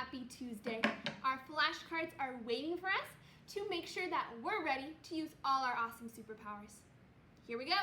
happy Tuesday. Our flashcards are waiting for us to make sure that we're ready to use all our awesome superpowers. Here we go.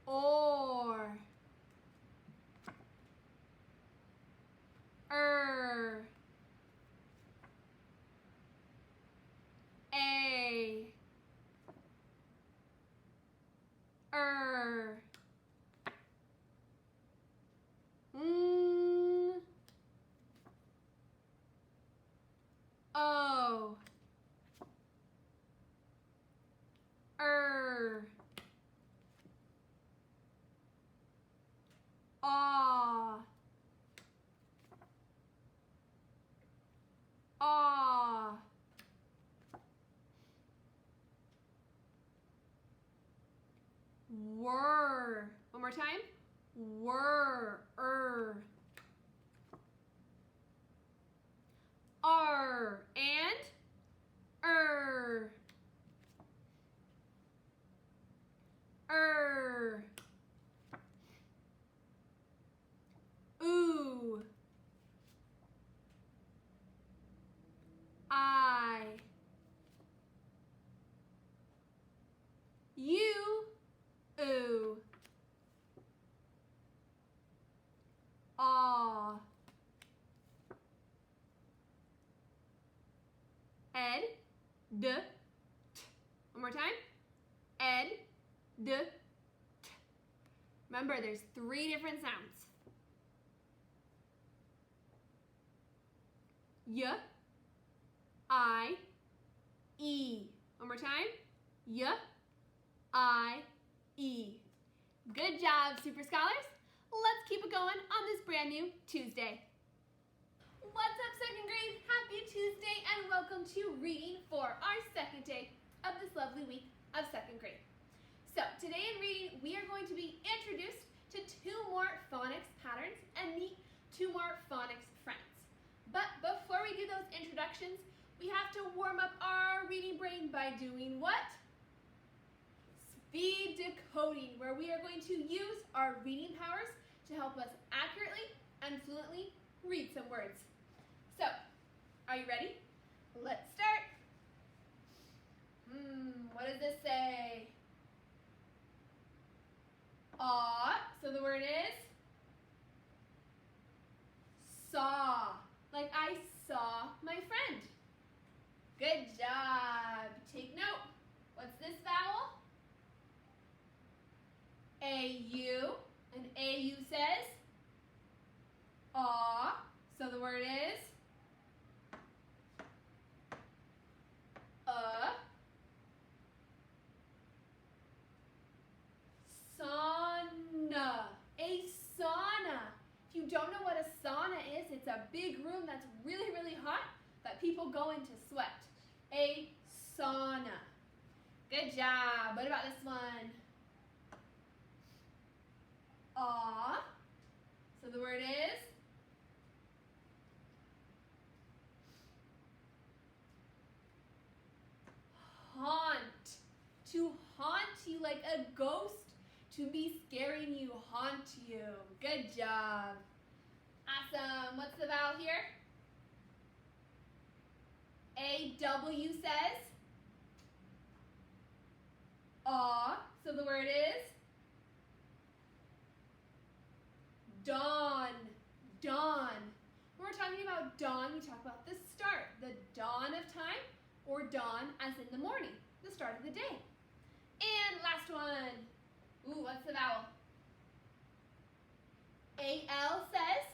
Or. A. O. Aw. Aw. Were. One more time. Were. R. And. Ooh. I. You. Ooh. Aw. Ed. D. T. One more time. Ed. D. T. Remember, there's 3 different sounds. Y. I. E. One more time. Y. I. E. Good job, Super Scholars. Let's keep it going on this brand new Tuesday. What's up, second grade? Happy Tuesday and welcome to reading for our second day of this lovely week of second grade. So today in reading, we are going to be introduced to 2 more phonics patterns and meet 2 more phonics friends. But before we do those introductions, we have to warm up our reading brain by doing what? Speed decoding, where we are going to use our reading powers to help us accurately and fluently read some words. So, are you ready? Let's start. What does this say? Aw, so the word is saw, like I saw my friend. Good job. Take note. What's this vowel? A-U, and A-U says aw, so the word is sauna. A sauna. If you don't know what a sauna is, it's a big room that's really, really hot that people go in to sweat. A sauna. Good job. What about this one? Aw. So the word is haunt. To haunt you like a ghost. To be scaring you, haunt you. Good job. Awesome. What's the vowel here? A-W says aw. So the word is dawn. Dawn. When we're talking about dawn, we talk about the start, the dawn of time, or dawn as in the morning, the start of the day. And last one. Ooh, what's the vowel? A-L says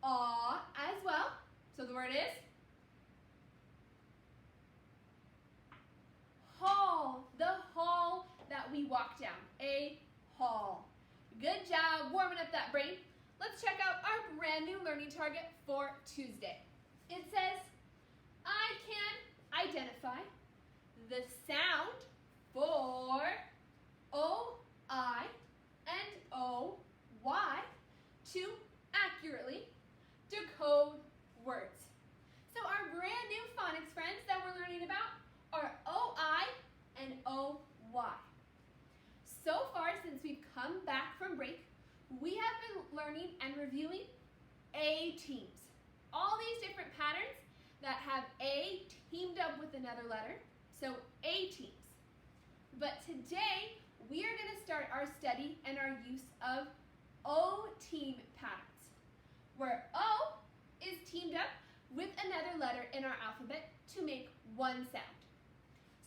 aw as well. So the word is hall. The hall that we walk down. A hall. Good job warming up that brain. Let's check out our brand new learning target for Tuesday. It says, I can identify the sound for O-I and O-Y to accurately decode words. So our brand new phonics friends that we're learning about are O-I and O-Y. learning and reviewing A teams. All these different patterns that have A teamed up with another letter, so A teams. But today, we are going to start our study and our use of O team patterns, where O is teamed up with another letter in our alphabet to make one sound.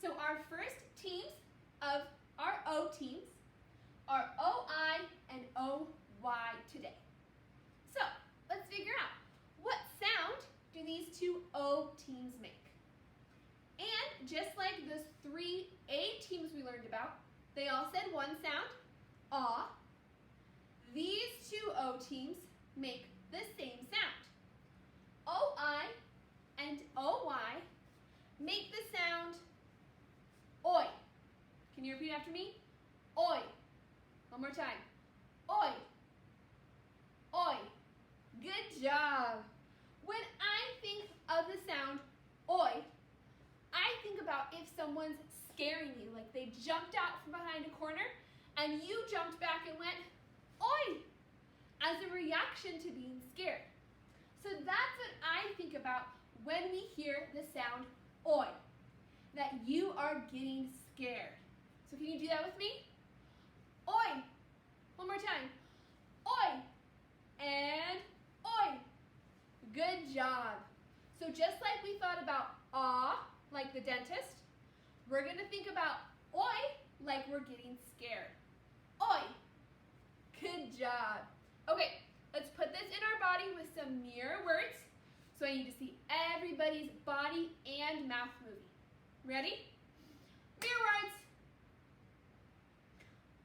So our first teams of our O teams are OI and OY today. So let's figure out, what sound do these two O teams make? And just like those three A teams we learned about, they all said one sound, ah. These two O teams make the same sound. OI and OY make the sound oi. Can you repeat after me? Oi. One more time. Oi. Oi. Good job. When I think of the sound oi, I think about if someone's scaring you, like they jumped out from behind a corner and you jumped back and went oi, as a reaction to being scared. So that's what I think about when we hear the sound oi, that you are getting scared. So can you do that with me? Oi. One more time. Oi. And oi. Good job. So just like we thought about ah, like the dentist, we're going to think about oi like we're getting scared. Oi. Good job. Okay, let's put this in our body with some mirror words. So I need to see everybody's body and mouth moving. Ready? Mirror words.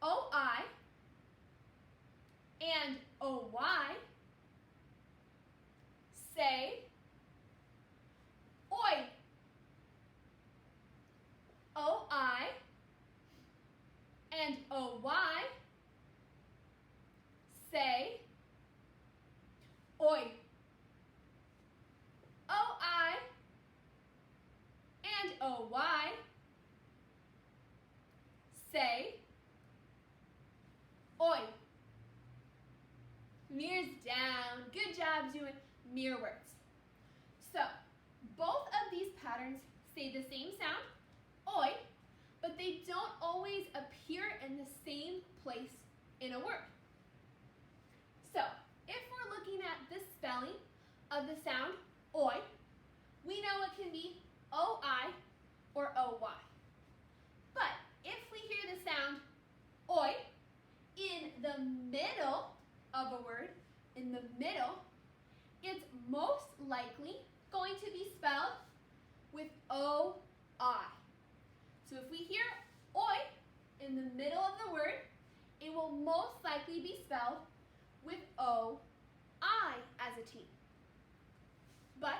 O-I and O-Y say oi. O-I and O-Y say oi. O-I and O-Y say oi. Mirrors down. Good job doing mirror words. So, both of these patterns say the same sound, oi, but they don't always appear in the same place in a word. So, if we're looking at the spelling of the sound oi, we know it can be O-I or O-Y. But if we hear the sound oi in the middle of a word, in the middle, it's most likely going to be spelled with O-I. So if we hear oi in the middle of the word, it will most likely be spelled with O-I as a T. But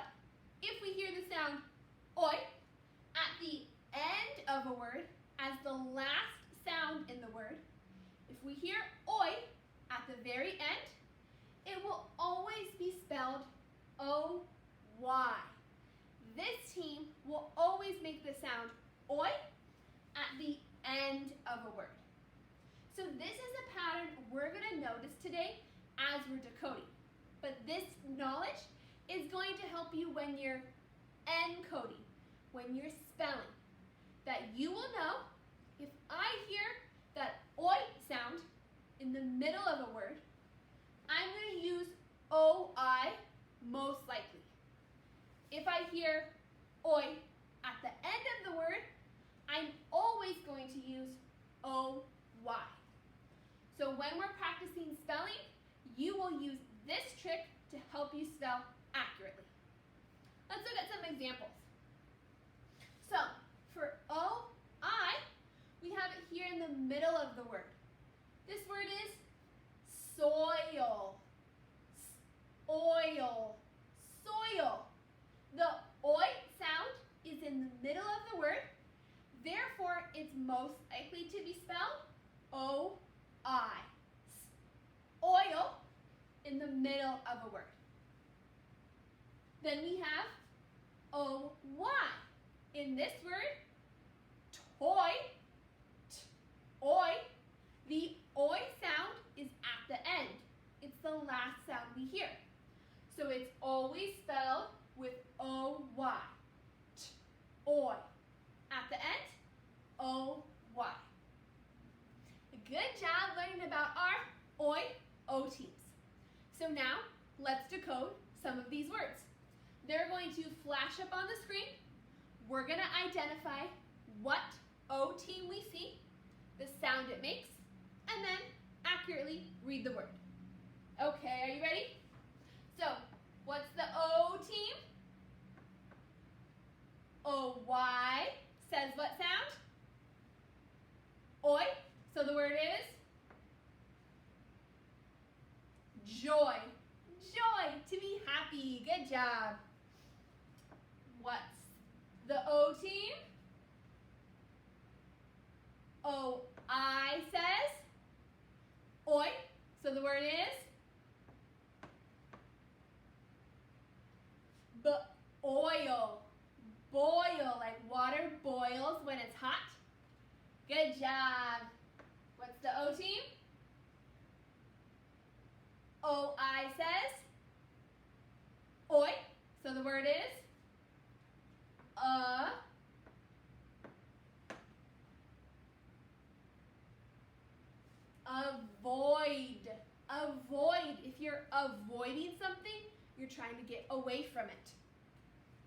if we hear the sound oi at the end of a word as the last sound in the word, if we hear oi at the very end, it will always be spelled O-Y. This team will always make the sound oi at the end of a word. So this is a pattern we're going to notice today as we're decoding. But this knowledge is going to help you when you're encoding, when you're spelling. That you will know if I hear that oi sound in the middle of a word, I'm going to use O-I most likely. If I hear oi at the end of the word, I'm always going to use O-Y. So when we're practicing spelling, you will use this trick to help you spell accurately. Let's look at some examples. So for O-I, we have it here in the middle of the word. This word is soil. Oil. Soil. The oi sound is in the middle of the word. Therefore, it's most likely to be spelled O-I. Oil in the middle of a word. Then we have O-Y. In this word, toy, oi, the oi sound is at the end. It's the last oi, O teams. So now, let's decode some of these words. They're going to flash up on the screen. We're going to identify what O team we see, the sound it makes, and then accurately read the word. Okay, are you ready? So, what's the O team? O-Y says what sound? Oi. So the word is joy. Joy, to be happy. Good job. What's the O team? O-I says oi. So the word is oil. Boil, like water boils when it's hot. Good job. What's the O team? O-I says oi. So the word is avoid. Avoid. If you're avoiding something, you're trying to get away from it.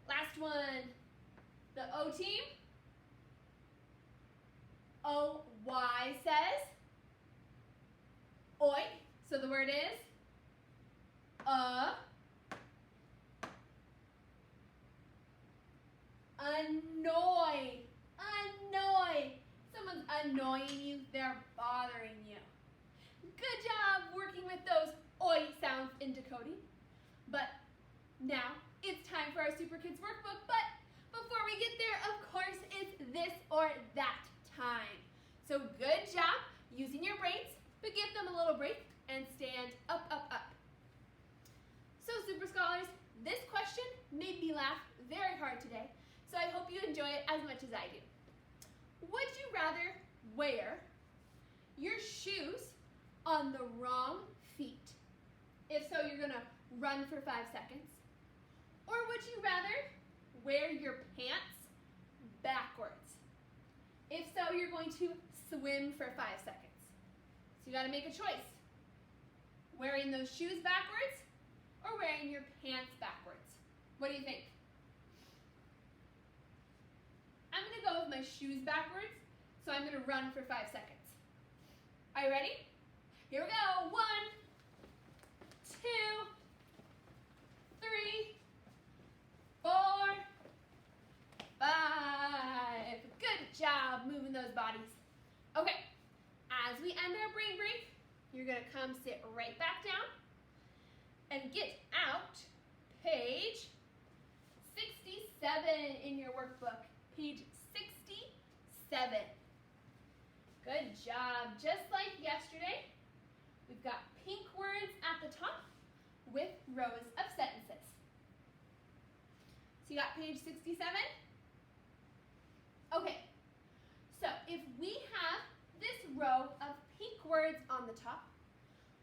Last one. The O team. O-Y says oi. So the word is annoy. Annoy. Someone's annoying you, they're bothering you. Good job working with those oi sounds in decoding. But now it's time for our Super Kids workbook. But before we get there, of course, it's this or that time. So good job using your brains, but give them a little break and stand up, up, up. So Super Scholars, this question made me laugh very hard today, so I hope you enjoy it as much as I do. Would you rather wear your shoes on the wrong feet? If so, you're gonna run for 5 seconds. Or would you rather wear your pants backwards? If so, you're going to swim for 5 seconds. So you gotta make a choice. Wearing those shoes backwards or wearing your pants backwards? What do you think? I'm gonna go with my shoes backwards, so I'm gonna run for 5 seconds. Are you ready? Here we go. 1, 2, 3, 4, 5. Good job moving those bodies. Okay, as we end our brain break, you're gonna come sit right back down and get out page 67 in your workbook. Page 67. Good job. Just like yesterday, we've got pink words at the top with rows of sentences. So you got page 67? Okay, so if we have this row of pink words on the top,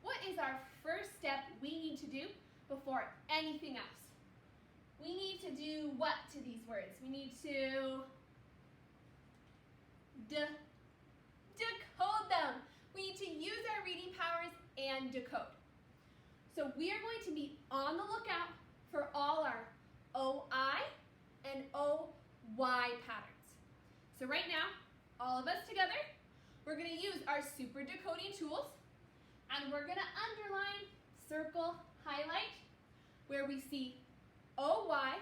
what is our first step we need to do before anything else? We need to do what to these words? We need to decode them. We need to use our reading powers and decode. So we are going to be on the lookout for all our OI and OY patterns. So right now, all of us together, we're going to use our super decoding tools, and we're going to underline, circle, highlight where we see OY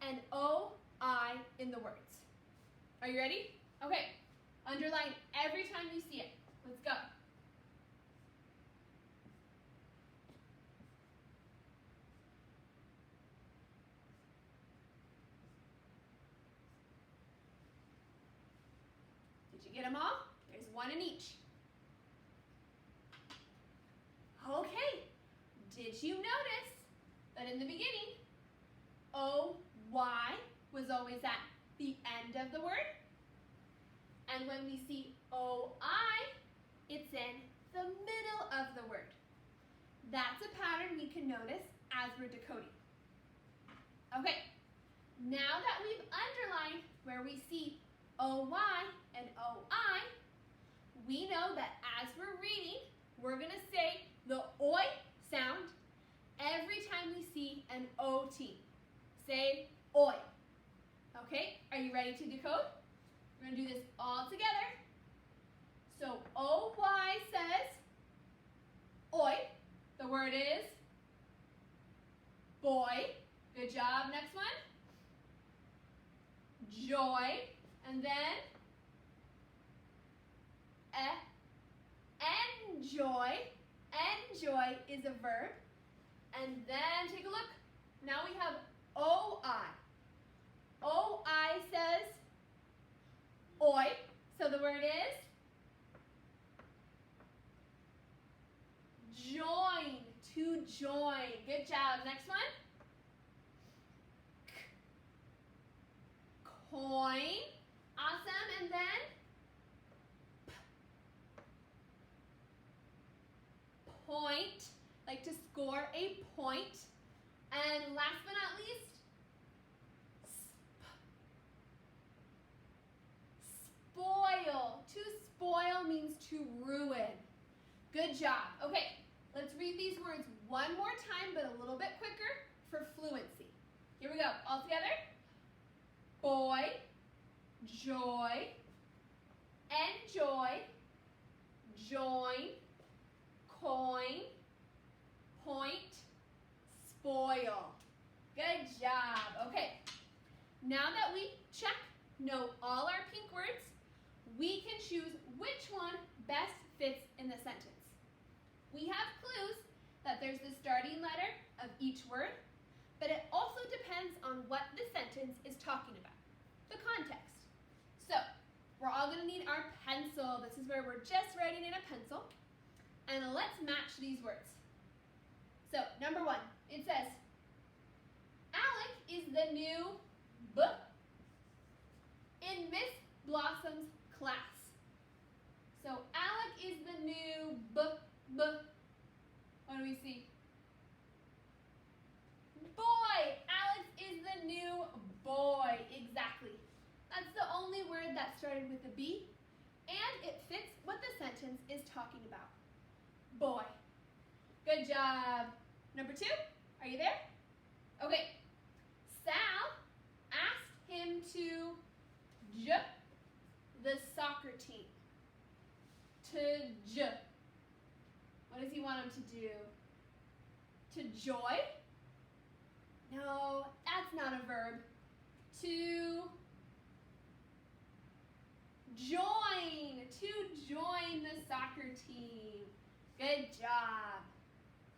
and OI in the words. Are you ready? Okay, underline every time you see it. Let's go. Did you get them all? There's one in each. Okay, did you notice that in the beginning, OY was always at the end of the word? And when we see OI, it's in the middle of the word. That's a pattern we can notice as we're decoding. Okay, now that we've underlined where we see OY and OI, we know that as we're reading, we're going to say the oi sound every time we see an OT. Say oi. Okay, are you ready to decode? We're going to do this all together. So OY says oi. The word is boy. Good job. Next one. Joy. And then enjoy. Enjoy is a verb. And then take a look. Now we have OI. OI says oi. So the word is join. To join. Good job. Next one. Coin. Awesome. And then point, like to score a point. And last but not least, spoil. To spoil means to ruin. Good job. Okay, let's read these words one more time, but a little bit quicker for fluency. Here we go. All together. Boy, joy, enjoy, join, coin, point, spoil. Good job. Okay, now that we know all our pink words, we can choose which one best fits in the sentence. We have clues that there's the starting letter of each word, but it also depends on what the sentence is talking about, the context. So, we're all going to need our pencil. This is where we're just writing in a pencil. And let's match these words. So, number one, it says, Alec is the new B in Miss Blossom's class. So, Alec is the new B. What do we see? Boy. Alex is the new boy. Exactly. That's the only word that started with a B, and it fits what the sentence is talking about. Boy. Good job. Number two, are you there? Okay. Sal asked him to the soccer team. To What does he want him to do? To joy? No, that's not a verb. To join. To join the soccer team. Good job.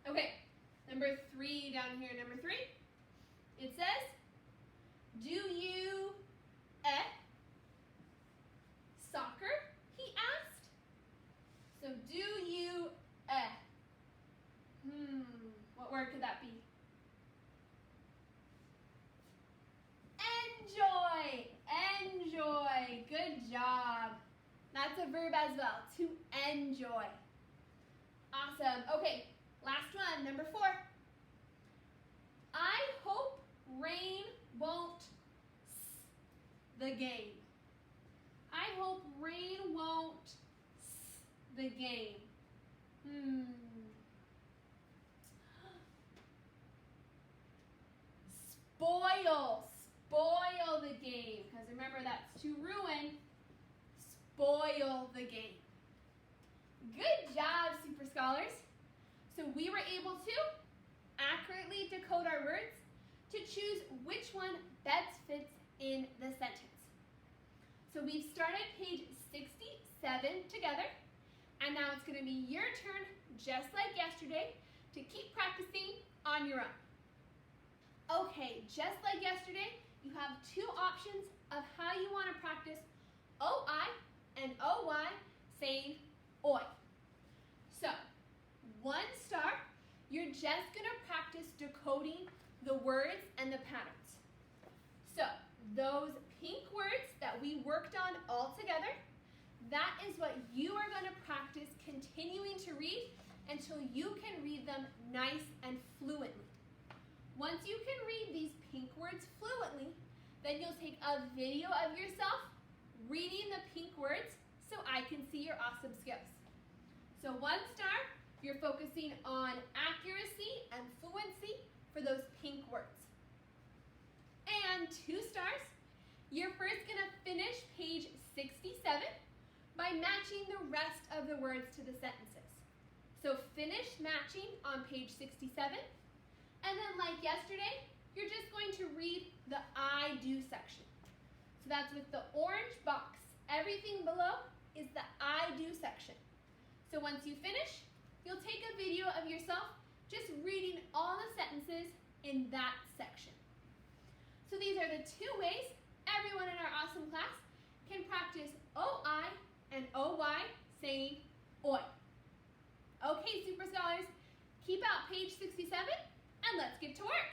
Okay, number three down here, number three. It says, do you soccer? He asked. So do you what word could that be? Enjoy. Enjoy. Good job. That's a verb as well, to enjoy. Awesome. Okay, last one, number four. I hope rain won't the game. I hope rain won't the game. Spoil. Spoil the game. Because remember, that's to ruin. Spoil the game. Good job, Super Scholars. So we were able to accurately decode our words to choose which one best fits in the sentence. So we've started page 67 together, and now it's going to be your turn, just like yesterday, to keep practicing on your own. Okay, just like yesterday, you have two options of how you want to practice OI and OY saying oi. So, 1 star, you're just going to practice decoding the words and the patterns. So, those pink words that we worked on all together, that is what you are going to practice continuing to read until you can read them nice and fluently. Once you can read these pink words fluently, then you'll take a video of yourself reading the pink words so I can see your awesome skills. So 1 star, You're focusing on accuracy and fluency for those pink words. And 2 stars, you're first going to finish page 67 by matching the rest of the words to the sentences. So finish matching on page 67, and then like yesterday, you're just going to read the I do section. So that's with the orange box. Everything below is the I do section. So once you finish, you'll take a video of yourself just reading all the sentences in that section. So these are the 2 ways everyone in our awesome class can practice OI and OY saying oi. Okay, Super Scholars, keep out page 67 and let's get to work.